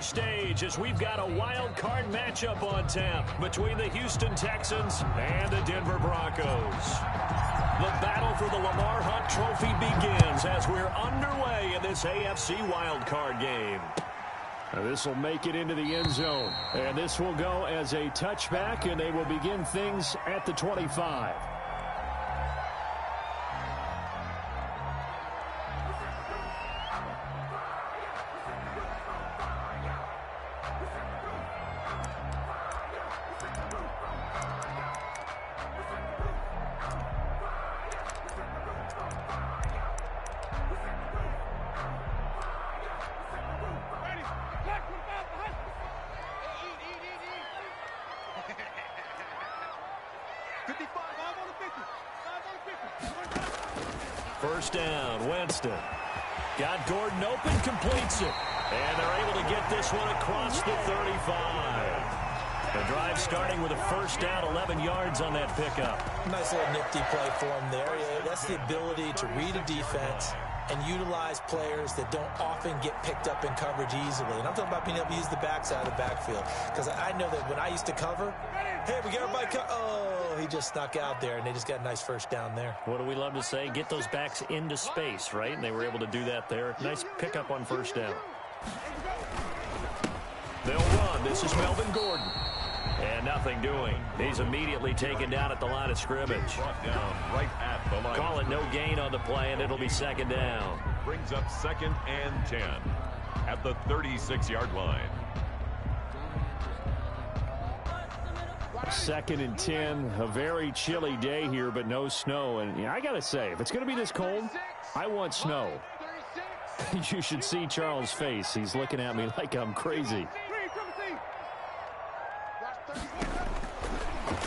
center stage as we've got a wild card matchup on tap between the Houston Texans and the Denver Broncos. The battle for the Lamar Hunt Trophy begins as we're underway in this AFC wild card game. This will make it into the end zone, and this will go as a touchback, and they will begin things at the 25. First down, Winston. Got Gordon open, completes it. And they're able to get this one across the 35. The drive starting with a first down, 11 yards on that pickup. Nice little nifty play for him there. Yeah, that's the ability to read a defense and utilize players that don't often get picked up in coverage easily. And I'm talking about being able to use the backside of the backfield. Because I know that when I used to cover, hey, we got everybody oh, he just snuck out there, and they just got a nice first down there. What do we love to say? Get those backs into space, right? And they were able to do that there. Nice pickup on first down. They'll run. This is Melvin Gordon. And nothing doing. He's immediately taken down at the line of scrimmage. Brought down right at the line. Call it no gain on the play, and it'll be second down. Brings up 2nd and 10 at the 36-yard line. 2nd and 10, a very chilly day here, but no snow. And I got to say, if it's going to be this cold, I want snow. You should see Charles' face. He's looking at me like I'm crazy.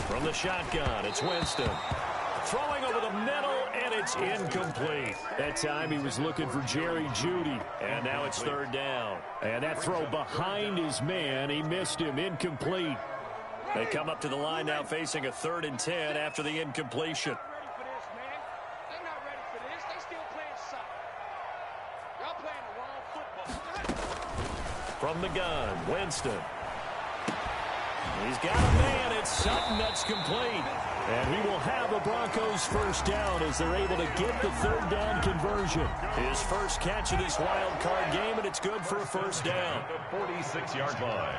From the shotgun, it's Winston. Throwing over the middle, and it's incomplete. That time he was looking for Jerry Jeudy, and now it's third down. And that throw behind his man, he missed him, incomplete. They come up to the line now facing a 3rd and 10 after the incompletion. From the gun, Winston. He's got a man. It's Sutton that's complete. And he will have a Broncos first down as they're able to get the 3rd down conversion. His first catch of this wild card game, and it's good for a first down. The 46-yard line.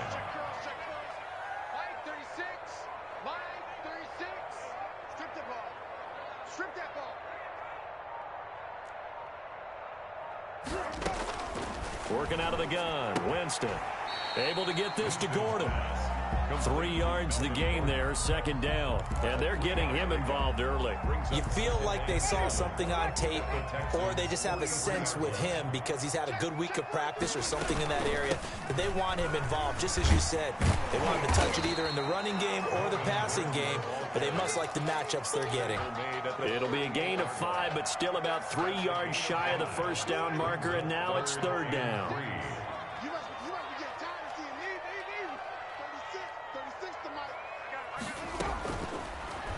Working out of the gun, Winston. Able to get this to Gordon. 3 yards the gain there, second down. And they're getting him involved early. You feel like they saw something on tape, or they just have a sense with him because he's had a good week of practice or something in that area that they want him involved. Just as you said, they want him to touch it either in the running game or the passing game, but they must like the matchups they're getting. It'll be a gain of 5, but still about 3 yards shy of the first down marker, and now it's third down.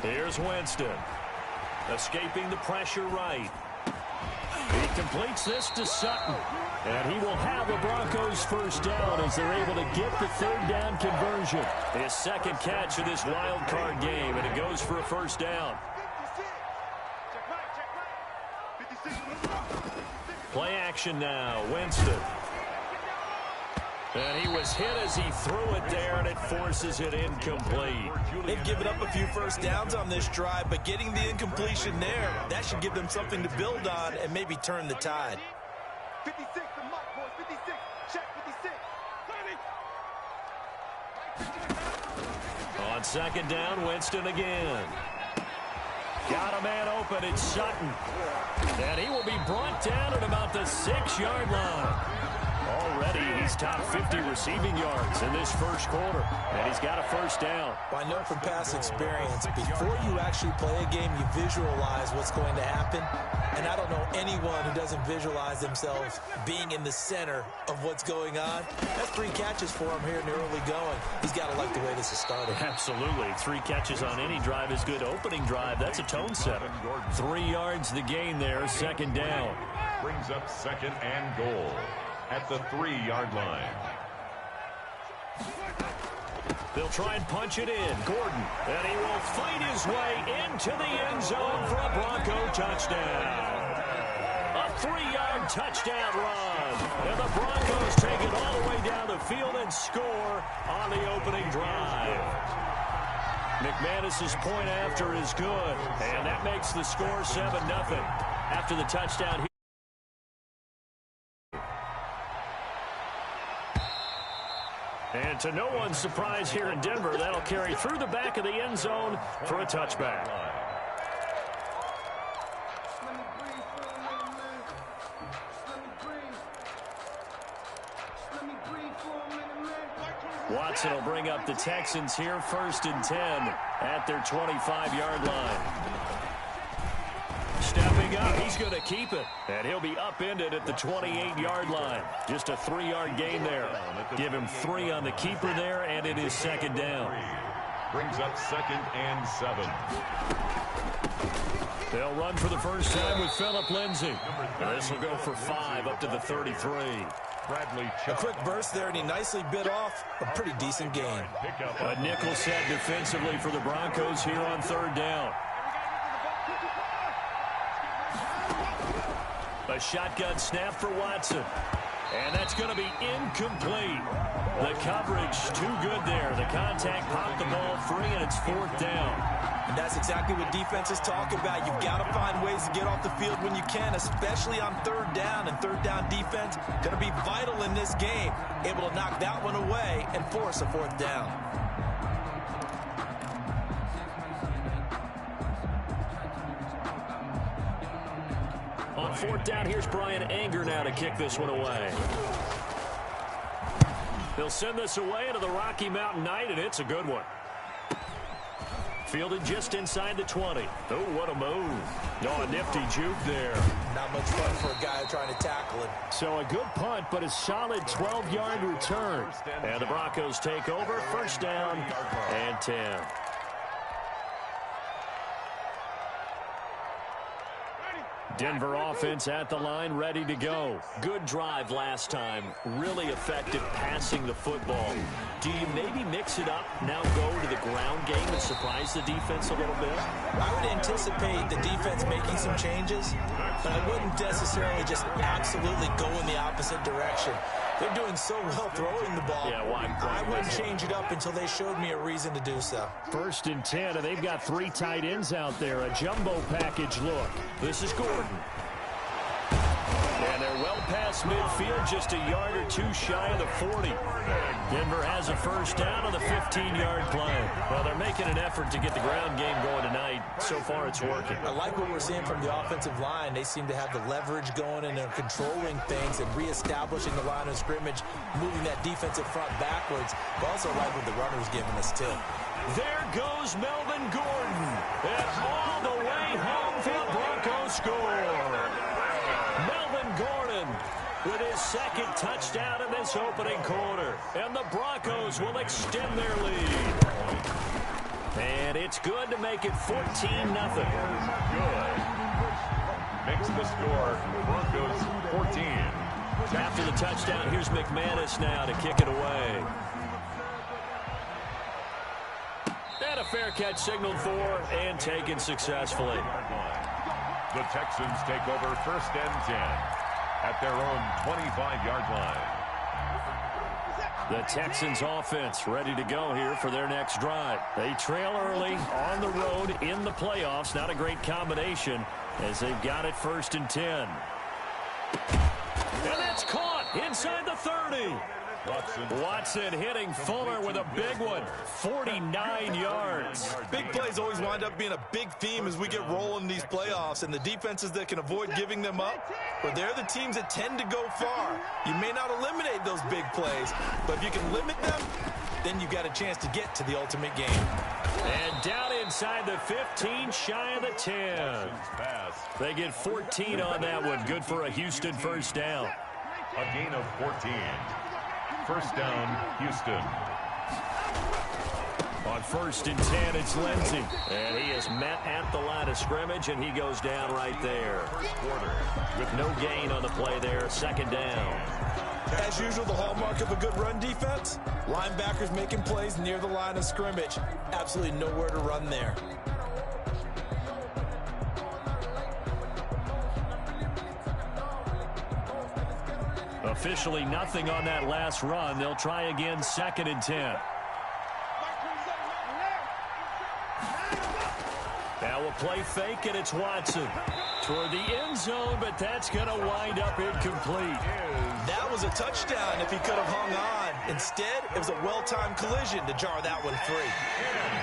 Here's Winston. Escaping the pressure right. He completes this to Sutton. And he will have a Broncos first down as they're able to get the 3rd down conversion. His second catch of this wild card game, and it goes for a first down. Play action now. Winston. And he was hit as he threw it there, and it forces it incomplete. They've given up a few first downs on this drive, but getting the incompletion there, that should give them something to build on and maybe turn the tide. 56, the mark, boys. 56. Check 56. On second down, Winston again. Got a man open. It's Sutton. And he will be brought down at about the 6-yard line. Already, he's top 50 receiving yards in this first quarter. And he's got a first down. Well, I know from past experience, before you actually play a game, you visualize what's going to happen. And I don't know anyone who doesn't visualize themselves being in the center of what's going on. That's 3 catches for him here in the early going. He's got to like the way this is started. Absolutely. 3 catches on any drive is good. Opening drive, that's a tone setter. 3 yards the gain there, second down. Brings up 2nd and goal at the 3-yard line. They'll try and punch it in. Gordon. And he will fight his way into the end zone for a Bronco touchdown. A 3-yard touchdown run. And the Broncos take it all the way down the field and score on the opening drive. McManus's point after is good. And that makes the score 7-0. After the touchdown here. And to no one's surprise here in Denver, that'll carry through the back of the end zone for a touchback. Watson will bring up the Texans here, 1st and 10 at their 25-yard line. Stepping up, he's going to keep it. And he'll be upended at the 28-yard line. Just a 3-yard gain there. Give him 3 on the keeper there, and it is 2nd down. Brings up 2nd and 7. They'll run for the first time with Phillip Lindsay. This will go for 5 up to the 33. A quick burst there, and he nicely bit off a pretty decent gain. A nickel set defensively for the Broncos here on 3rd down. A shotgun snap for Watson. And that's going to be incomplete. The coverage too good there. The contact popped the ball free, and it's 4th down. And that's exactly what defenses talk about. You've got to find ways to get off the field when you can, especially on 3rd down. And 3rd down defense going to be vital in this game. Able to knock that one away and force a 4th down. On 4th down, here's Brian Anger now to kick this one away. They'll send this away into the Rocky Mountain Night, and it's a good one. Fielded just inside the 20. Oh, what a move. Oh, a nifty juke there. Not much fun for a guy trying to tackle it. So a good punt, but a solid 12-yard return. And the Broncos take over, 1st down and 10. Denver offense at the line, ready to go. Good drive last time. Really effective passing the football. Do you maybe mix it up, now go to the ground game and surprise the defense a little bit? I would anticipate the defense making some changes, but I wouldn't necessarily just absolutely go in the opposite direction. They're doing so well throwing the ball. Yeah, why I wouldn't change it up until they showed me a reason to do so. 1st and 10, and they've got 3 tight ends out there. A jumbo package look. This is Gordon. And they're well past midfield, just a yard or 2 shy of the 40. Denver has a 1st down on the 15-yard play. Well, they're making an effort to get the ground game going tonight. So far, it's working. I like what we're seeing from the offensive line. They seem to have the leverage going, and they're controlling things and reestablishing the line of scrimmage, moving that defensive front backwards. But also like what the runner's giving us, too. There goes Melvin Gordon. And all the way home for the Broncos score. Melvin Gordon with his 2nd touchdown in this opening quarter. And the Broncos will extend their lead. And it's good to make it 14-0. Good. Makes the score Broncos 14. After the touchdown, here's McManus now to kick it away. And a fair catch signaled for and taken successfully. The Texans take over 1st and 10 at their own 25-yard line. The Texans offense ready to go here for their next drive. They trail early on the road in the playoffs. Not a great combination as they've got it 1st and 10. And that's caught inside the 30. Watson hitting Fuller with a big one. 49 yards. Big plays always wind up being a big theme as we get rolling in these playoffs, and the defenses that can avoid giving them up, but they're the teams that tend to go far. You may not eliminate those big plays, but if you can limit them, then you've got a chance to get to the ultimate game. And down inside the 15, shy of the 10. They get 14 on that one. Good for a Houston 1st down. A gain of 14. 1st down, Houston. On 1st and 10, it's Lindsay. And he is met at the line of scrimmage, and he goes down right there. First quarter. With no gain on the play there, 2nd down. As usual, the hallmark of a good run defense, linebackers making plays near the line of scrimmage. Absolutely nowhere to run there. Officially nothing on that last run. They'll try again, 2nd and 10. Now we'll play fake, and it's Watson toward the end zone, but that's going to wind up incomplete. That was a touchdown if he could have hung on. Instead, it was a well-timed collision to jar that one free.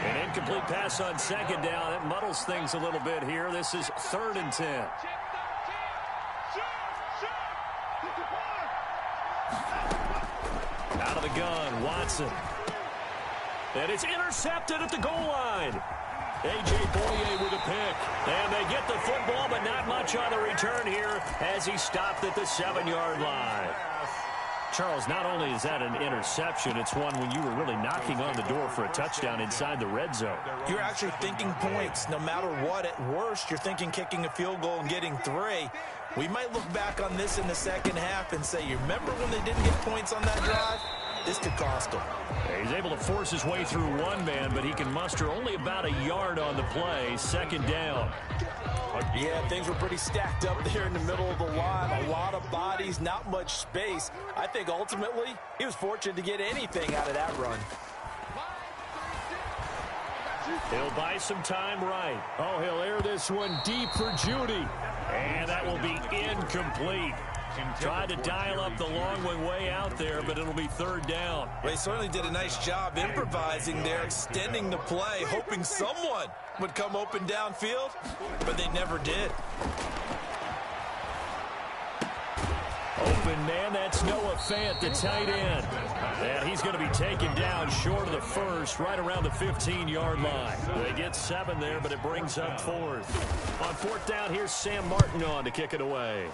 An incomplete pass on 2nd down. It muddles things a little bit here. This is 3rd and 10. Out of the gun, Watson. And it's intercepted at the goal line. A.J. Boye with a pick. And they get the football, but not much on the return here as he stopped at the 7-yard line. Charles, not only is that an interception, it's one when you were really knocking on the door for a touchdown inside the red zone. You're actually thinking points. No matter what, at worst, you're thinking kicking a field goal and getting 3. We might look back on this in the second half and say, you remember when they didn't get points on that drive? This could cost him. He's able to force his way through one man, but he can muster only about a yard on the play. 2nd down. Yeah, things were pretty stacked up there in the middle of the line. A lot of bodies, not much space. I think ultimately he was fortunate to get anything out of that run. He'll buy some time right. Oh, he'll air this one deep for Judy. And that will be incomplete. Tried to dial up the long one way out there, but it'll be 3rd down. Well, he certainly did a nice job improvising there, extending the play, hoping someone would come open downfield, but they never did. Open man, that's Noah Fant, the tight end. And he's going to be taken down short of the first, right around the 15-yard line. They get 7 there, but it brings up 4th. On 4th down, here's Sam Martin on to kick it away.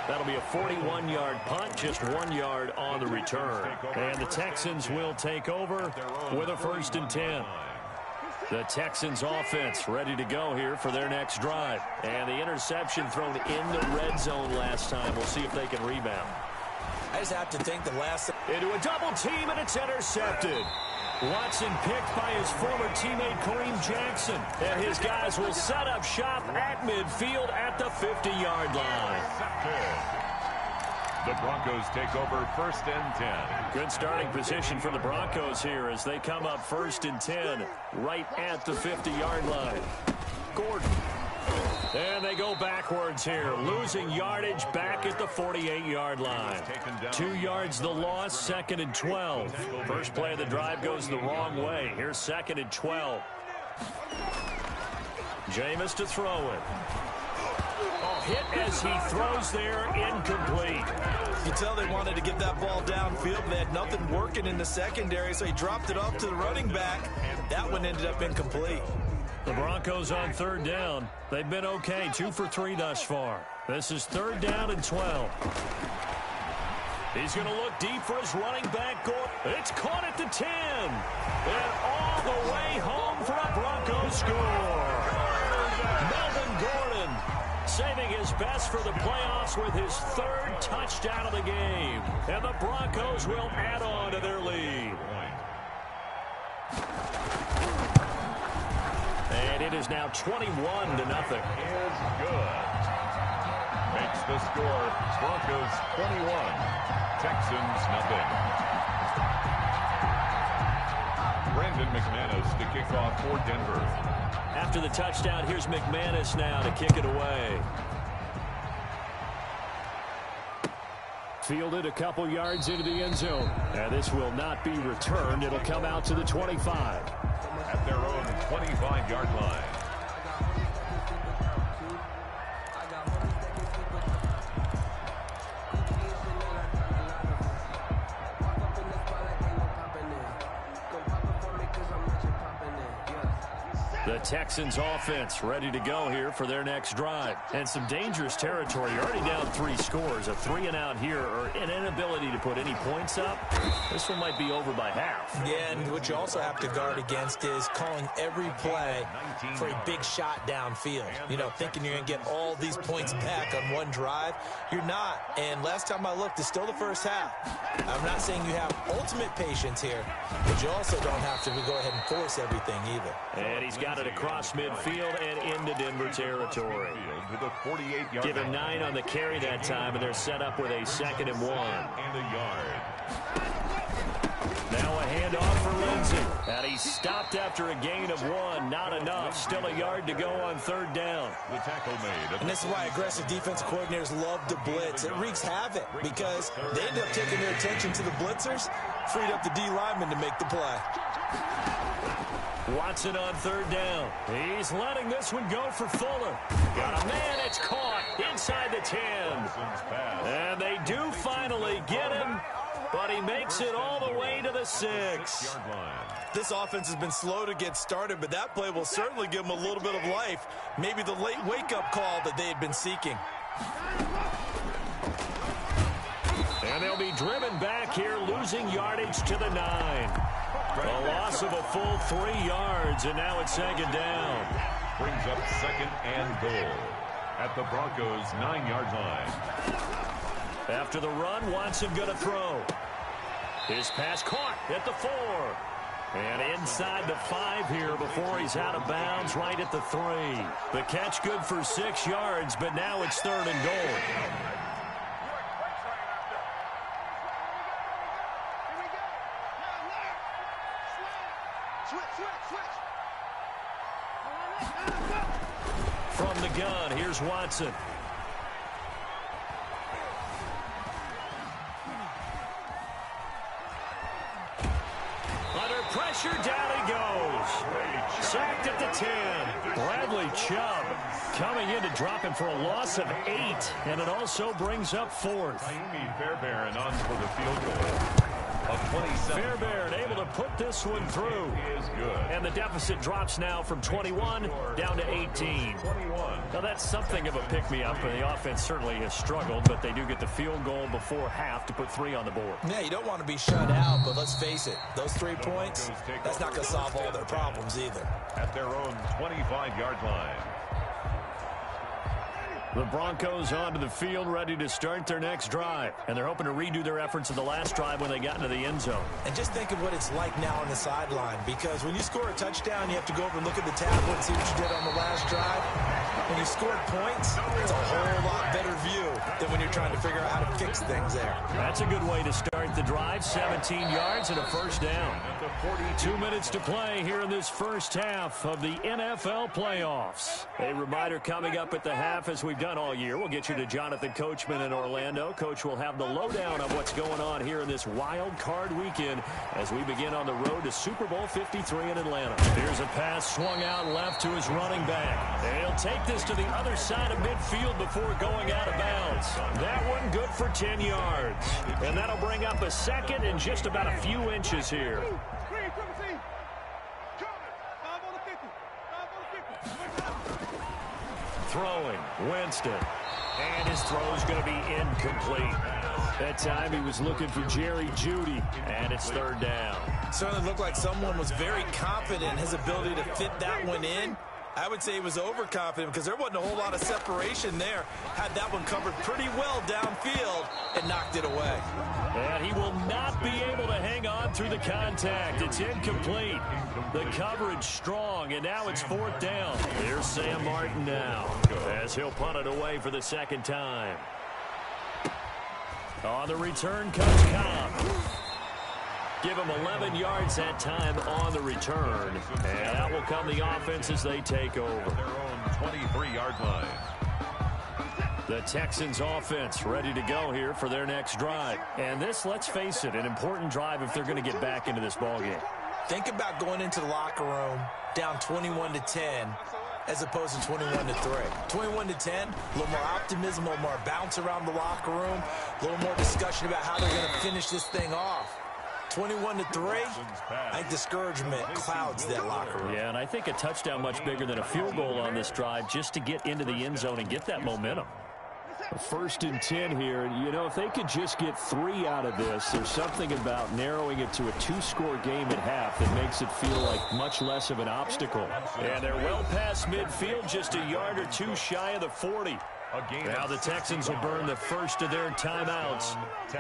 That'll be a 41-yard punt, just 1 yard on the return. And the Texans will take over with a 1st and 10. The Texans offense ready to go here for their next drive. And the interception thrown in the red zone last time. We'll see if they can rebound. I just have to think the last... Into a double team, and it's intercepted. Watson picked by his former teammate Kareem Jackson. And his guys will set up shop at midfield at the 50-yard line. The Broncos take over 1st and 10. Good starting position for the Broncos here as they come up 1st and 10 right at the 50-yard line. Gordon. And they go backwards here, losing yardage back at the 48-yard line. 2 yards the loss, 2nd and 12. First play of the drive goes the wrong way. Here's 2nd and 12. Jameis to throw it. Hit as he throws there, incomplete. You tell they wanted to get that ball downfield, but they had nothing working in the secondary, so he dropped it off to the running back. That one ended up incomplete. The Broncos on 3rd down. They've been okay, 2 for 3 thus far. This is 3rd down and 12. He's going to look deep for his running back. It's caught at the 10. And all the way home for a Broncos score. Melvin Gordon saving his best for the playoffs with his 3rd touchdown of the game. And the Broncos will add on to their lead. And it is now 21-0. Is good. Makes the score Broncos 21, Texans nothing. Brandon McManus to kick off for Denver. After the touchdown, here's McManus now to kick it away. Fielded a couple yards into the end zone. And this will not be returned. It'll come out to the 25. At their own 25-yard line. The Texans offense ready to go here for their next drive. And some dangerous territory. You're already down 3 scores. A 3-and-out here or an inability to put any points up. This one might be over by half. Yeah, and what you also have to guard against is calling every play for a big shot downfield. You know, thinking you're going to get all these points back on one drive. You're not. And last time I looked, it's still the first half. I'm not saying you have ultimate patience here, but you also don't have to go ahead and force everything either. And he's got it across midfield and into Denver territory. Give him 9 on the carry that time, and they're set up with a 2nd and 1. Now a handoff for Lindsey. And he's stopped after a gain of 1. Not enough. Still a yard to go on 3rd down. The tackle made. And this is why aggressive defensive coordinators love to blitz. It wreaks havoc because they end up taking their attention to the blitzers, freed up the D lineman to make the play. Watson on 3rd down. He's letting this one go for Fuller. Got a man. It's caught inside the 10. And they do finally get him, but he makes it all the way to the 6. This offense has been slow to get started, but that play will certainly give them a little bit of life. Maybe the late wake-up call that they had been seeking. And they'll be driven back here, losing yardage to the 9. A loss of a full 3 yards, and now it's 2nd down. Brings up 2nd and goal at the Broncos' 9-yard line. After the run, Watson going to throw. His pass caught at the 4. And inside the 5 here before he's out of bounds right at the 3. The catch good for 6 yards, but now it's 3rd and goal. From the gun, here's Watson. Under pressure, down he goes. Sacked at the 10. Bradley Chubb coming in to drop him for a loss of 8. And it also brings up 4th. Fairbairn on for the field goal. Fairbairn able to put this one through. And the deficit drops now from 21 down to 18. Now that's something of a pick-me-up, and the offense certainly has struggled, but they do get the field goal before half to put 3 on the board. Yeah, you don't want to be shut out, but let's face it, those 3 points, that's not going to solve all their problems either. At their own 25-yard line. The Broncos onto the field, ready to start their next drive. And they're hoping to redo their efforts in the last drive when they got into the end zone. And just think of what it's like now on the sideline, because when you score a touchdown, you have to go over and look at the tablet and see what you did on the last drive. When you scored points, it's a whole lot better view than when you're trying to figure out how to fix things there. That's a good way to start the drive. 17 yards and a 1st down. 2 minutes to play here in this first half of the NFL playoffs. A reminder coming up at the half, as we've done all year. We'll get you to Jonathan Coachman in Orlando. Coach will have the lowdown of what's going on here in this wild card weekend as we begin on the road to Super Bowl 53 in Atlanta. Here's a pass swung out left to his running back. And he'll take this to the other side of midfield before going out of bounds. That one good for 10 yards. And that'll bring up a 2nd and just about a few inches here. Throwing, Winston. And his throw's going to be incomplete. That time he was looking for Jerry Jeudy, and it's 3rd down. Certainly looked like someone was very confident in his ability to fit that one in. I would say he was overconfident because there wasn't a whole lot of separation there. Had that one covered pretty well downfield and knocked it away. And he will not be able to hang on through the contact. It's incomplete. The coverage strong, and now it's 4th down. Here's Sam Martin now as he'll punt it away for the 2nd time. On the return comes Cobb. Give him 11 yards that time on the return. And out will come the offense as they take over. Their own 23-yard line. The Texans offense ready to go here for their next drive. And this, let's face it, an important drive if they're going to get back into this ballgame. Think about going into the locker room down 21-10 as opposed to 21-3. 21-10, a little more optimism, a little more bounce around the locker room, a little more discussion about how they're going to finish this thing off. 21-3. I think discouragement clouds that locker room. Yeah, and I think a touchdown much bigger than a field goal on this drive just to get into the end zone and get that momentum. 1st and 10 here. You know, if they could just get 3 out of this, there's something about narrowing it to a 2-score game at half that makes it feel like much less of an obstacle. And they're well past midfield, just a yard or 2 shy of the 40. Now the Texans will burn the first of their timeouts.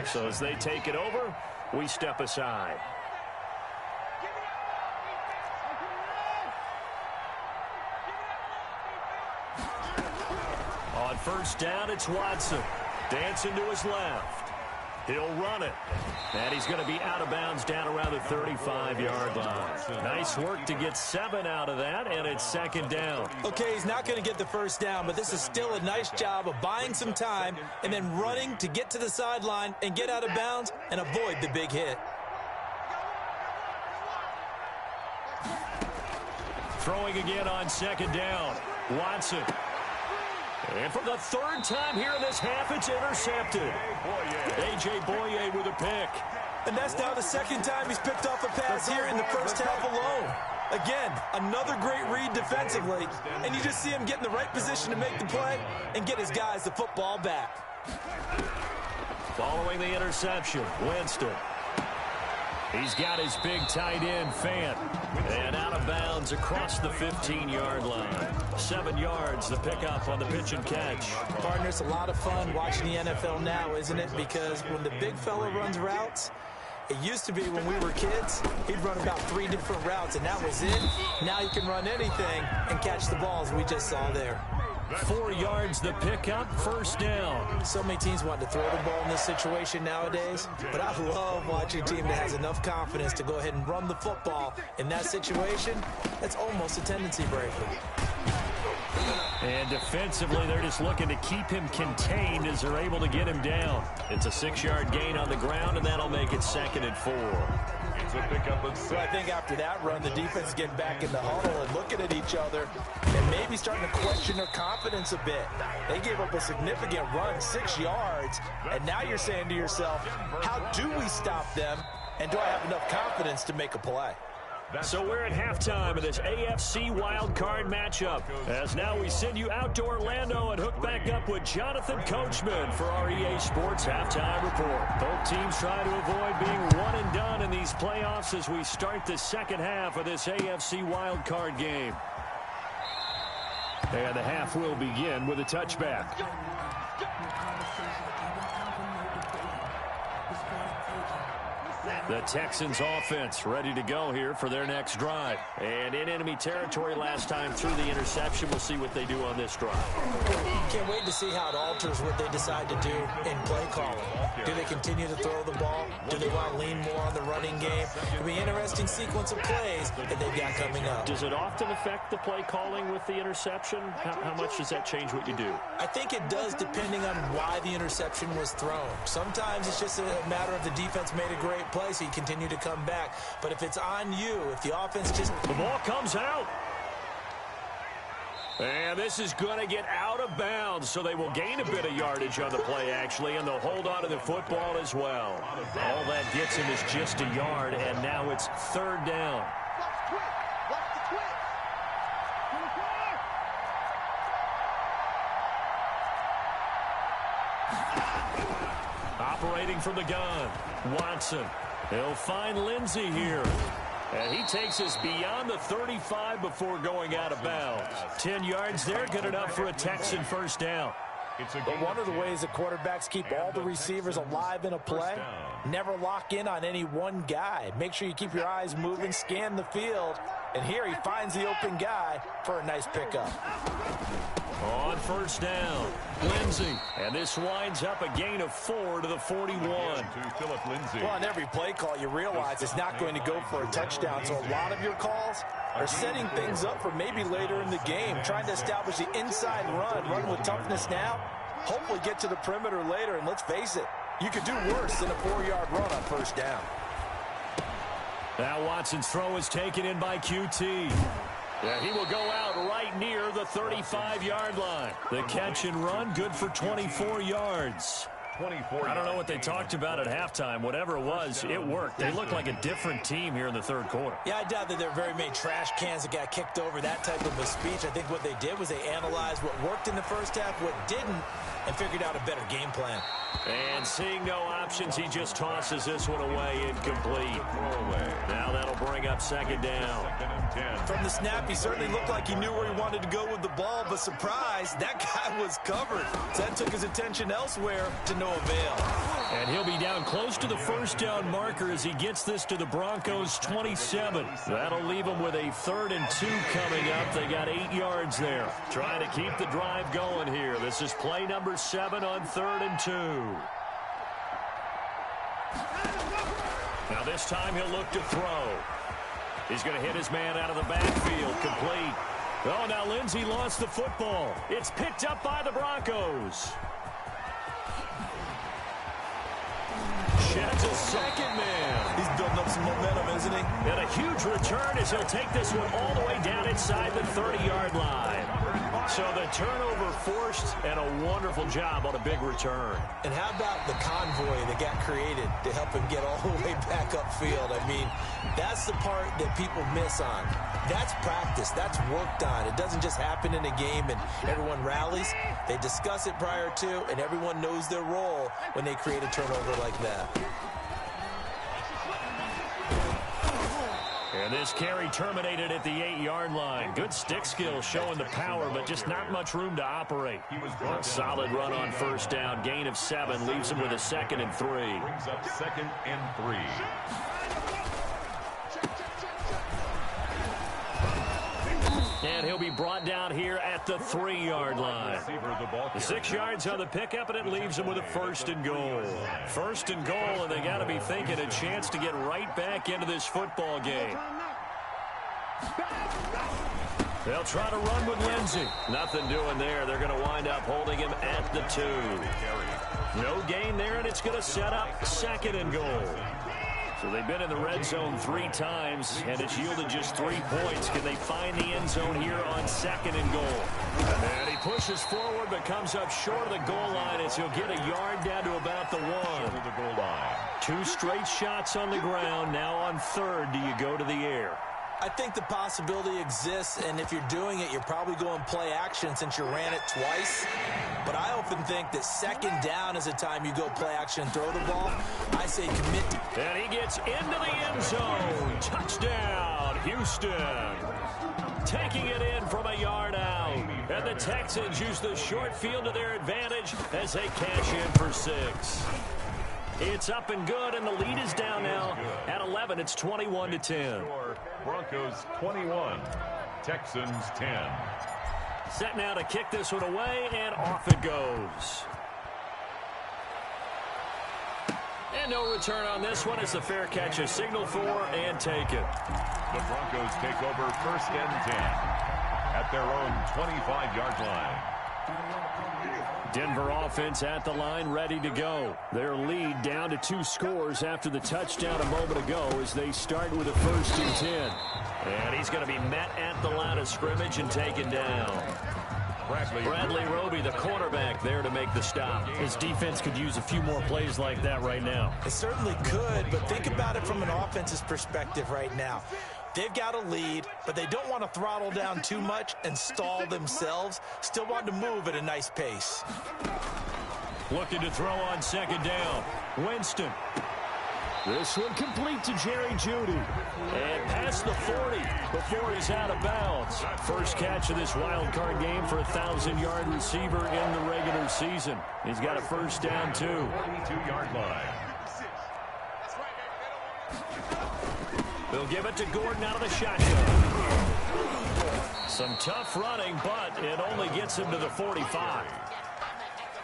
So as they take it over, we step aside. On 1st down, it's Watson. Dancing to his left. He'll run it. And he's going to be out of bounds down around the 35-yard line. Nice work to get 7 out of that, and it's 2nd down. Okay, he's not going to get the 1st down, but this is still a nice job of buying some time and then running to get to the sideline and get out of bounds and avoid the big hit. Throwing again on 2nd down. Watson. And for the 3rd time here in this half, it's intercepted. A.J. Boye with a pick. And that's now the 2nd time he's picked off a pass here in the 1st half alone. Again, another great read defensively, and you just see him get in the right position to make the play and get his guys the football back. Following the interception, Winston. He's got his big tight end, Fant. And out of bounds across the 15-yard line. 7 yards, the pickup on the pitch and catch. Partner, it's a lot of fun watching the NFL now, isn't it? Because when the big fella runs routes, it used to be when we were kids, he'd run about 3 different routes, and that was it. Now you can run anything and catch the balls we just saw there. 4 yards, the pickup, 1st down. So many teams want to throw the ball in this situation nowadays, but I love watching a team that has enough confidence to go ahead and run the football. In that situation, that's almost a tendency breaker. And defensively, they're just looking to keep him contained as they're able to get him down. It's a 6-yard gain on the ground, and that'll make it 2nd and 4. It's a pickup of 6. So I think after that run, the defense is getting back in the huddle and looking at each other and maybe starting to question their confidence a bit. They gave up a significant run, 6 yards, and now you're saying to yourself, how do we stop them, and do I have enough confidence to make a play? So we're at halftime of this AFC wildcard matchup. As now we send you out to Orlando and hook back up with Jonathan Coachman for our EA Sports Halftime Report. Both teams try to avoid being one and done in these playoffs as we start the 2nd half of this AFC wildcard game. And the half will begin with a touchback. The Texans offense ready to go here for their next drive. And in enemy territory last time through the interception. We'll see what they do on this drive. Can't wait to see how it alters what they decide to do in play calling. Do they continue to throw the ball? Do they want to lean more on the running game? It'll be an interesting sequence of plays that they've got coming up. Does it often affect the play calling with the interception? How much does that change what you do? I think it does depending on why the interception was thrown. Sometimes it's just a matter of the defense made a great play, so you continue to come back. But if it's on you, if the offense just... The ball comes out. And this is going to get out of bounds, so they will gain a bit of yardage on the play, actually, and they'll hold on to the football as well. All that gets him is just a yard, and now it's 3rd down. Operating from the gun, Watson. He'll find Lindsey here. And he takes us beyond the 35 before going out of bounds. 10 yards there, good enough for a Texan 1st down. But one of the ways that quarterbacks keep all the receivers alive in a play, never lock in on any one guy. Make sure you keep your eyes moving, scan the field, and here he finds the open guy for a nice pickup. On 1st down, Lindsey. And this winds up a gain of 4 to the 41. Well, on every play call, you realize it's not going to go for a touchdown. So a lot of your calls are setting things up for maybe later in the game, trying to establish the inside run with toughness now, hopefully get to the perimeter later. And let's face it, you could do worse than a 4-yard run on 1st down. Now Watson's throw is taken in by QT. Yeah, he will go out right near the 35-yard line. The catch and run, good for 24 yards. 24. I don't know what they talked about at halftime. Whatever it was, it worked. They look like a different team here in the third quarter. Yeah, I doubt that there are very many trash cans that got kicked over, that type of a speech. I think what they did was they analyzed what worked in the first half, what didn't, and figured out a better game plan. And seeing no options, he just tosses this one away, incomplete. Now that'll bring up second down. From the snap, he certainly looked like he knew where he wanted to go with the ball, but surprise, that guy was covered. So that took his attention elsewhere to no avail. And he'll be down close to the first down marker as he gets this to the Broncos' 27. That'll leave him with a 3rd and 2 coming up. They got 8 yards there. Trying to keep the drive going here. This is play number 7 on 3rd and 2. Now this time he'll look to throw. He's going to hit his man out of the backfield. Complete. Oh, now Lindsey lost the football. It's picked up by the Broncos. Sheds a second man. He's building up some momentum, isn't he? And a huge return as he'll take this one all the way down inside the 30-yard line. So the turnover forced, and a wonderful job on a big return. And how about the convoy that got created to help him get all the way back upfield? I mean, that's the part that people miss on. That's practice. That's worked on. It doesn't just happen in a game and everyone rallies. They discuss it prior to, and everyone knows their role when they create a turnover like that. And this carry terminated at the 8-yard line. Good stick skill showing the power, but just not much room to operate. A solid run on first down. Gain of 7 leaves him with a 2nd and 3. Brings up 2nd and 3. And he'll be brought down here at the 3-yard line. The 6 yards on the pickup, and it leaves him with a 1st and goal. 1st and goal, and they got to be thinking a chance to get right back into this football game. They'll try to run with Lindsey. Nothing doing there. They're going to wind up holding him at the 2. No gain there, and it's going to set up 2nd and goal. So they've been in the red zone 3 times, and it's yielded just 3 points. Can they find the end zone here on 2nd and goal? And he pushes forward, but comes up short of the goal line as he'll get a yard down to about the 1. 2 straight shots on the ground. Now on 3rd, do you go to the air? I think the possibility exists, and if you're doing it, you're probably going play action since you ran it twice. But I often think that 2nd down is the time you go play action and throw the ball. I say commit. And he gets into the end zone. Touchdown, Houston. Taking it in from a yard out. And the Texans use the short field to their advantage as they cash in for 6. It's up and good, and the lead is down now at 11. It's 21-10. Broncos 21, Texans 10. Set now to kick this one away, and off it goes. And no return on this one as the fair catch is signaled for and taken. The Broncos take over 1st and 10 at their own 25-yard line. Denver offense at the line, ready to go. Their lead down to 2 scores after the touchdown a moment ago as they start with a 1st and 10. And he's going to be met at the line of scrimmage and taken down. Bradley Roby, the quarterback, there to make the stop. His defense could use a few more plays like that right now. It certainly could, but think about it from an offense's perspective right now. They've got a lead, but they don't want to throttle down too much and stall themselves. Still want to move at a nice pace. Looking to throw on 2nd down. Winston. This one complete to Jerry Jeudy. And past the 40 before he's out of bounds. First catch of this wild card game for a 1,000-yard receiver in the regular season. He's got a 1st down, too. 22-yard line. They'll give it to Gordon out of the shotgun. Some tough running, but it only gets him to the 45.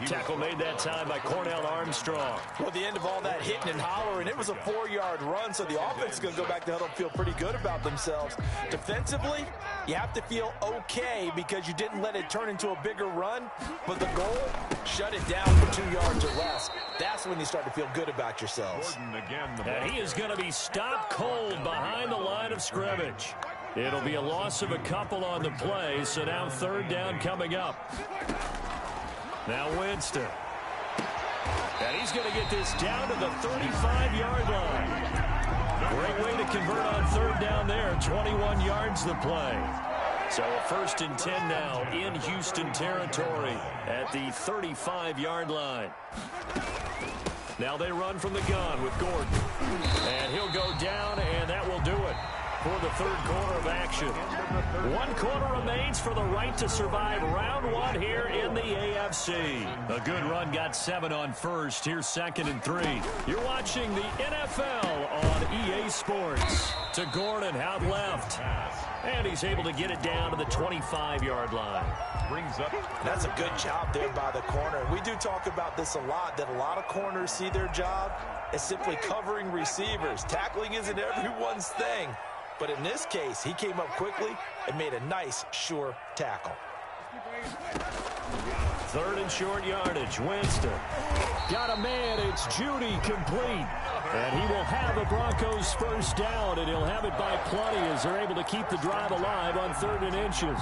Tackle made that time by Cornell Armstrong. Well, the end of all that hitting and hollering, it was a 4-yard run, so the offense is going to go back to huddle and feel pretty good about themselves. Defensively, you have to feel okay because you didn't let it turn into a bigger run, but the goal, shut it down for 2 yards or less. That's when you start to feel good about yourselves. And he is going to be stopped cold behind the line of scrimmage. It'll be a loss of a couple on the play, so now 3rd down coming up. Now Winston. And he's going to get this down to the 35-yard line. Great way to convert on third down there. 21 yards the play. So a 1st and 10 now in Houston territory at the 35-yard line. Now they run from the gun with Gordon. And he'll go down, and that will do it for the third quarter of action. 1 quarter remains for the right to survive round 1 here in the AFC. A good run got 7 on first. Here's 2nd and 3. You're watching the NFL on EA Sports. To Gordon out left. And he's able to get it down to the 25-yard line. Brings up. That's a good job there by the corner. We do talk about this a lot, that a lot of corners see their job as simply covering receivers. Tackling isn't everyone's thing. But in this case, he came up quickly and made a nice, sure tackle. 3rd and short yardage. Winston. Got a man. It's Judy complete. And he will have the Broncos first down, and he'll have it by plenty as they're able to keep the drive alive on 3rd and inches.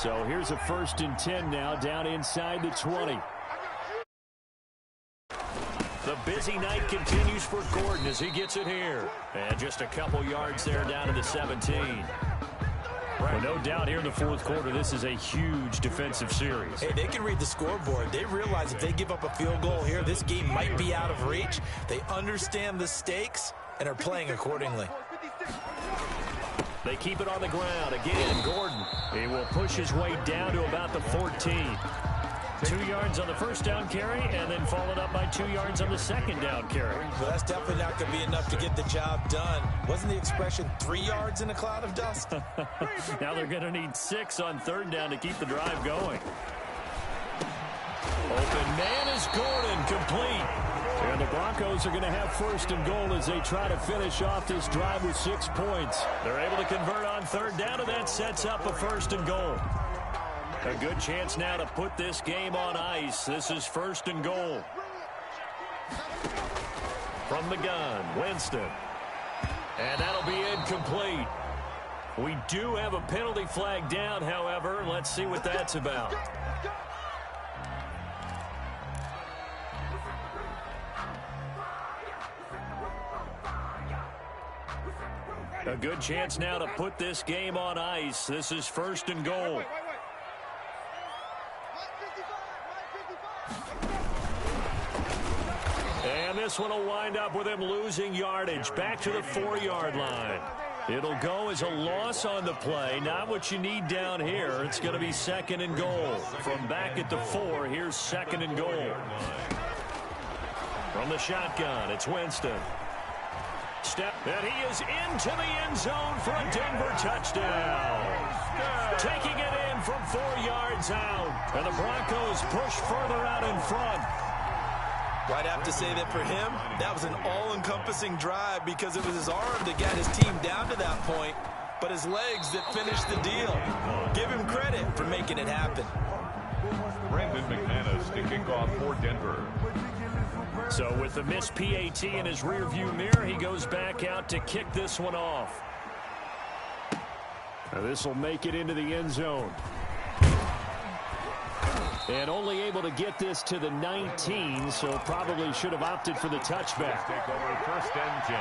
So here's a 1st and 10 now down inside the 20. The busy night continues for Gordon as he gets it here. And just a couple yards there down to the 17. Well, no doubt here in the 4th quarter, this is a huge defensive series. Hey, they can read the scoreboard. They realize if they give up a field goal here, this game might be out of reach. They understand the stakes and are playing accordingly. They keep it on the ground. Again, Gordon. He will push his way down to about the 14. 2 yards on the first down carry, and then followed up by 2 yards on the second down carry. Well, that's definitely not going to be enough to get the job done. Wasn't the expression 3 yards in a cloud of dust? Now they're going to need 6 on 3rd down to keep the drive going. Open man is Gordon, complete. And the Broncos are going to have 1st and goal as they try to finish off this drive with 6 points. They're able to convert on 3rd down, and that sets up a 1st and goal. A good chance now to put this game on ice. This is 1st and goal. From the gun, Winston. And that'll be incomplete. We do have a penalty flag down, however. Let's see what that's about. A good chance now to put this game on ice. This is 1st and goal. And this one will wind up with him losing yardage back to the 4-yard line. It'll go as a loss on the play. Not what you need down here. It's going to be 2nd and goal. From back at the 4, here's 2nd and goal. From the shotgun, it's Winston. And he is into the end zone for a Denver touchdown. Taking it in from 4 yards out. And the Broncos push further out in front. Well, I'd have to say that for him, that was an all-encompassing drive because it was his arm that got his team down to that point, but his legs that finished the deal. Give him credit for making it happen. Brandon McManus to kick off for Denver. So with the missed PAT in his rearview mirror, he goes back out to kick this one off. Now this will make it into the end zone. And only able to get this to the 19, so probably should have opted for the touchback. Take over 1st and 10.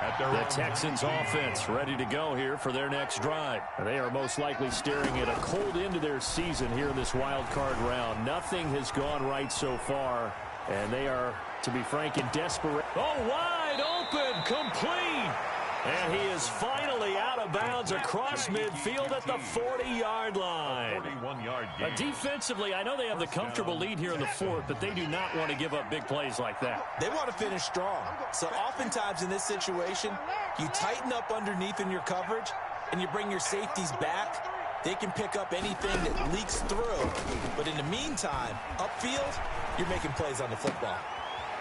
At their The Texans offense ready to go here for their next drive. They are most likely staring at a cold end to their season here in this wild card round. Nothing has gone right so far, and they are, to be frank, in desperate. Oh, wide open, complete. And he is finally out of bounds across midfield at the 40-yard line. 41-yard gain. Defensively, I know they have the comfortable lead here in the 4th, but they do not want to give up big plays like that. They want to finish strong. So oftentimes in this situation, you tighten up underneath in your coverage, and you bring your safeties back. They can pick up anything that leaks through. But in the meantime, upfield, you're making plays on the football.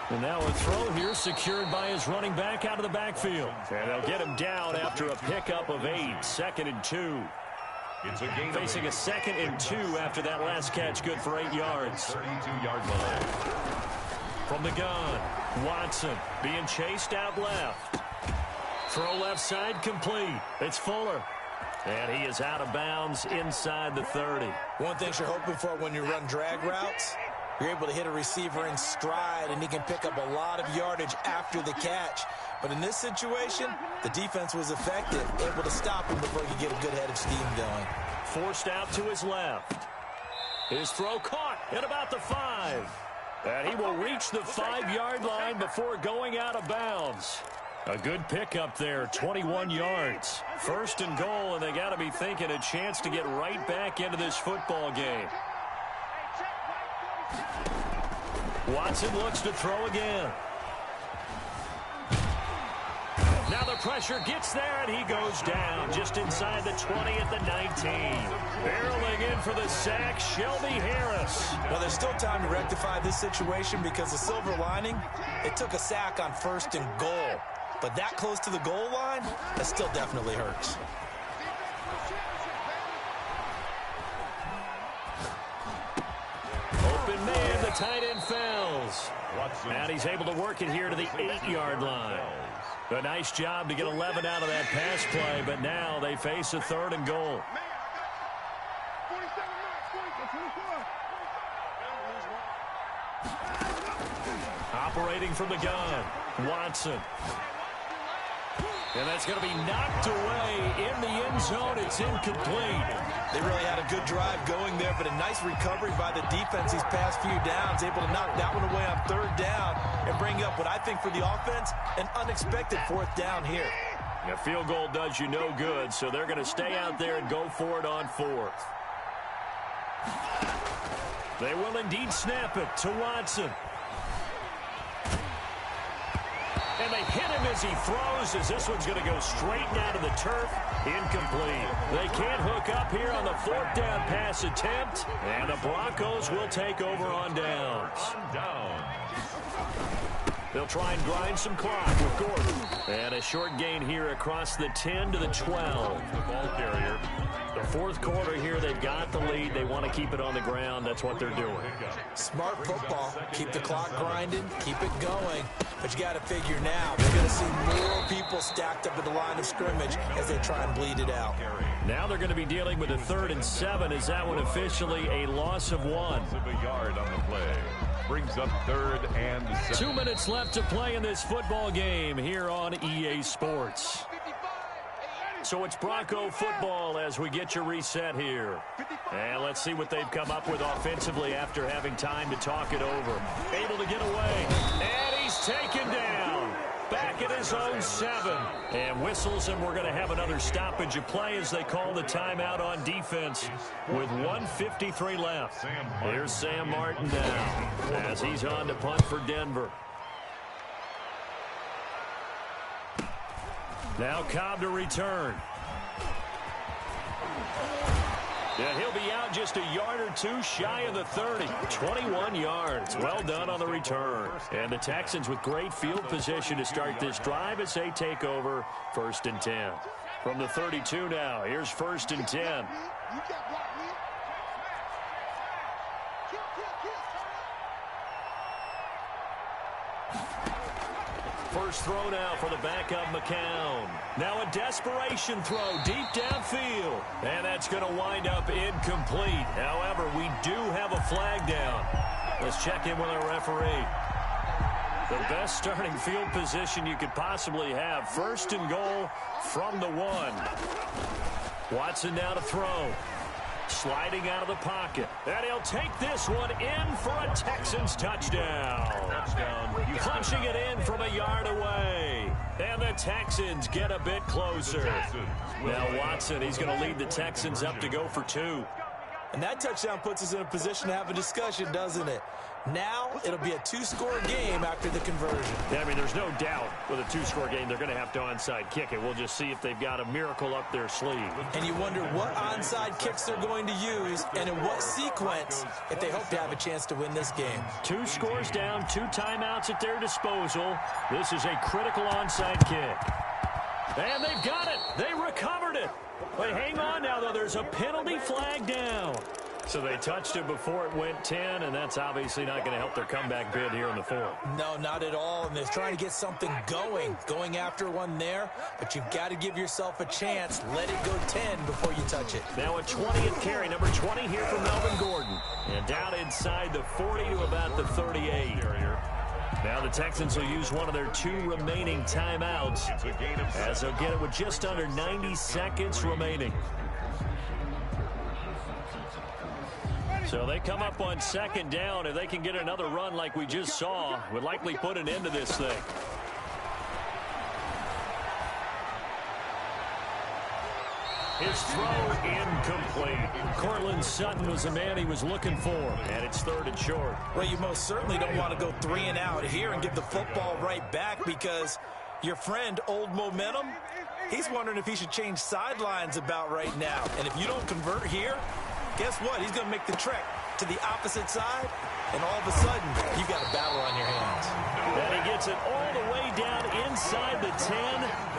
And now a throw here secured by his running back out of the backfield. And they'll get him down after a pickup of 8. 2nd and 2. It's a gain Facing a 2nd and 2 after that last catch, good for 8 yards. 32-yard line. From the gun, Watson being chased out left. Throw left side complete. It's Fuller. And he is out of bounds inside the 30. One thing you're hoping for when you run drag routes You're able to hit a receiver in stride, and he can pick up a lot of yardage after the catch. But in this situation, the defense was effective, able to stop him before he could get a good head of steam going. Forced out to his left. His throw caught at about the 5. And he will reach the 5-yard line before going out of bounds. A good pickup there, 21 yards. First and goal, and they got to be thinking a chance to get right back into this football game. Watson looks to throw again. Now the pressure gets there, and he goes down just inside the 20 at the 19. Barreling in for the sack, Shelby Harris. Well, there's still time to rectify this situation because the silver lining, it took a sack on first and goal. But that close to the goal line, that still definitely hurts. Open man, the tight end fells. And he's able to work it here to the 8-yard line. A nice job to get 11 out of that pass play, but now they face a 3rd and goal. Operating from the gun, Watson. And that's going to be knocked away in the end zone. It's incomplete. They really had a good drive going there, but a nice recovery by the defense these past few downs, able to knock that one away on 3rd down and bring up what I think for the offense, an unexpected 4th down here. A field goal does you no good, so they're going to stay out there and go for it on 4th. They will indeed snap it to Watson. And they hit him as he throws, as this one's going to go straight down to the turf. Incomplete. They can't hook up here on the 4th down pass attempt. And the Broncos will take over on downs. They'll try and grind some clock with Gordon. And a short gain here across the 10 to the 12. The ball carrier. The 4th quarter here, they've got the lead. They want to keep it on the ground. That's what they're doing. Smart football. Keep the clock grinding. Keep it going. But you got to figure now, they're going to see more people stacked up at the line of scrimmage as they try and bleed it out. Now they're going to be dealing with a 3rd and 7. Is that one officially a loss of 1? A yard on the play. Brings up 3rd and 7. 2 minutes left to play in this football game here on EA Sports. So it's Bronco football as we get your reset here. And let's see what they've come up with offensively after having time to talk it over. Able to get away. And he's taken down. Back at his own 7. And whistles, and we're going to have another stoppage of play as they call the timeout on defense with 1:53 left. Here's Sam Martin now as he's on to punt for Denver. Now Cobb to return. And he'll be out just a yard or two shy of the 30. 21 yards. Well done on the return. And the Texans with great field position to start this drive as they take over 1st and 10. From the 32 now, here's 1st and 10. First throw now for the backup McCown. Now a desperation throw deep downfield. And that's going to wind up incomplete. However, we do have a flag down. Let's check in with our referee. The best starting field position you could possibly have. 1st and goal from the 1. Watson now to throw. Sliding out of the pocket. And he'll take this one in for a Texans touchdown. Punching it in from a yard away. And the Texans get a bit closer. Now Watson, he's going to lead the Texans up to go for 2. And that touchdown puts us in a position to have a discussion, doesn't it? Now it'll be a 2-score game after the conversion. Yeah, I mean, there's no doubt with a 2-score game they're going to have to onside kick it. We'll just see if they've got a miracle up their sleeve. And you wonder what onside kicks they're going to use and in what sequence if they hope to have a chance to win this game. 2 scores down, 2 timeouts at their disposal. This is a critical onside kick. And they've got it. They recovered it. But hang on now, though. There's a penalty flag down. So they touched it before it went 10, and that's obviously not going to help their comeback bid here in the 4th. No, not at all, and they're trying to get something going after one there, but you've got to give yourself a chance. Let it go 10 before you touch it. Now a 20th carry, number 20 here for Melvin Gordon. And down inside the 40 to about the 38. Now the Texans will use one of their 2 remaining timeouts, as they'll get it with just under 90 seconds remaining. So they come up on 2nd down. If they can get another run like we just saw, would likely put an end to this thing. His throw incomplete. Cortland Sutton was the man he was looking for, and it's 3rd and short. Well, you most certainly don't want to go 3 and out here and give the football right back, because your friend, Old Momentum, he's wondering if he should change sidelines about right now. And if you don't convert here, guess what? He's going to make the trek to the opposite side, and all of a sudden, you've got a battle on your hands. And he gets it all the way down inside the 10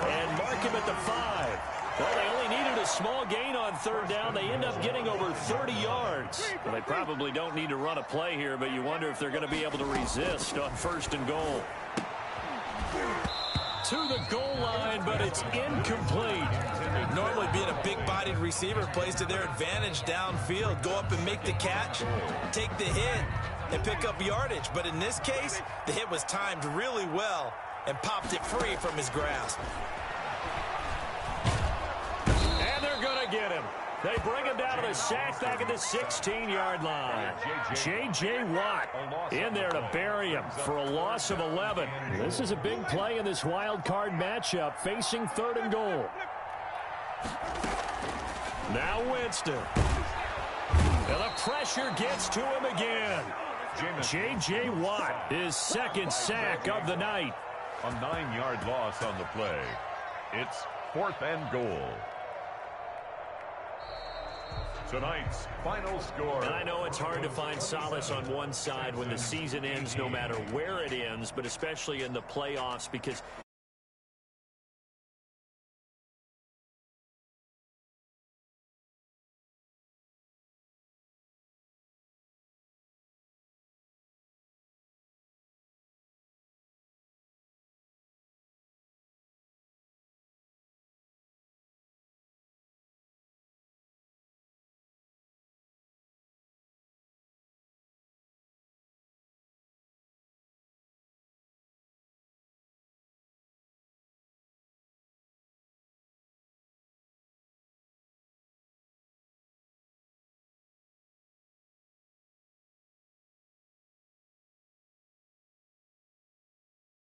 and mark him at the 5. Well, they only needed a small gain on 3rd down. They end up getting over 30 yards. Well, they probably don't need to run a play here, but you wonder if they're going to be able to resist on 1st and goal. To the goal line, but it's incomplete. Normally being a big-bodied receiver plays to their advantage downfield. Go up and make the catch, take the hit, and pick up yardage. But in this case, the hit was timed really well and popped it free from his grasp. And they're going to get him. They bring him down to the sack back at the 16-yard line. J.J. Watt in there to bury him for a loss of 11. This is a big play in this wild card matchup, facing 3rd and goal. Now Winston. And the pressure gets to him again. J.J. Watt, his 2nd sack of the night. A 9-yard loss on the play. It's 4th and goal. Tonight's final score. And I know it's hard to find solace on one side when the season ends, no matter where it ends, but especially in the playoffs, because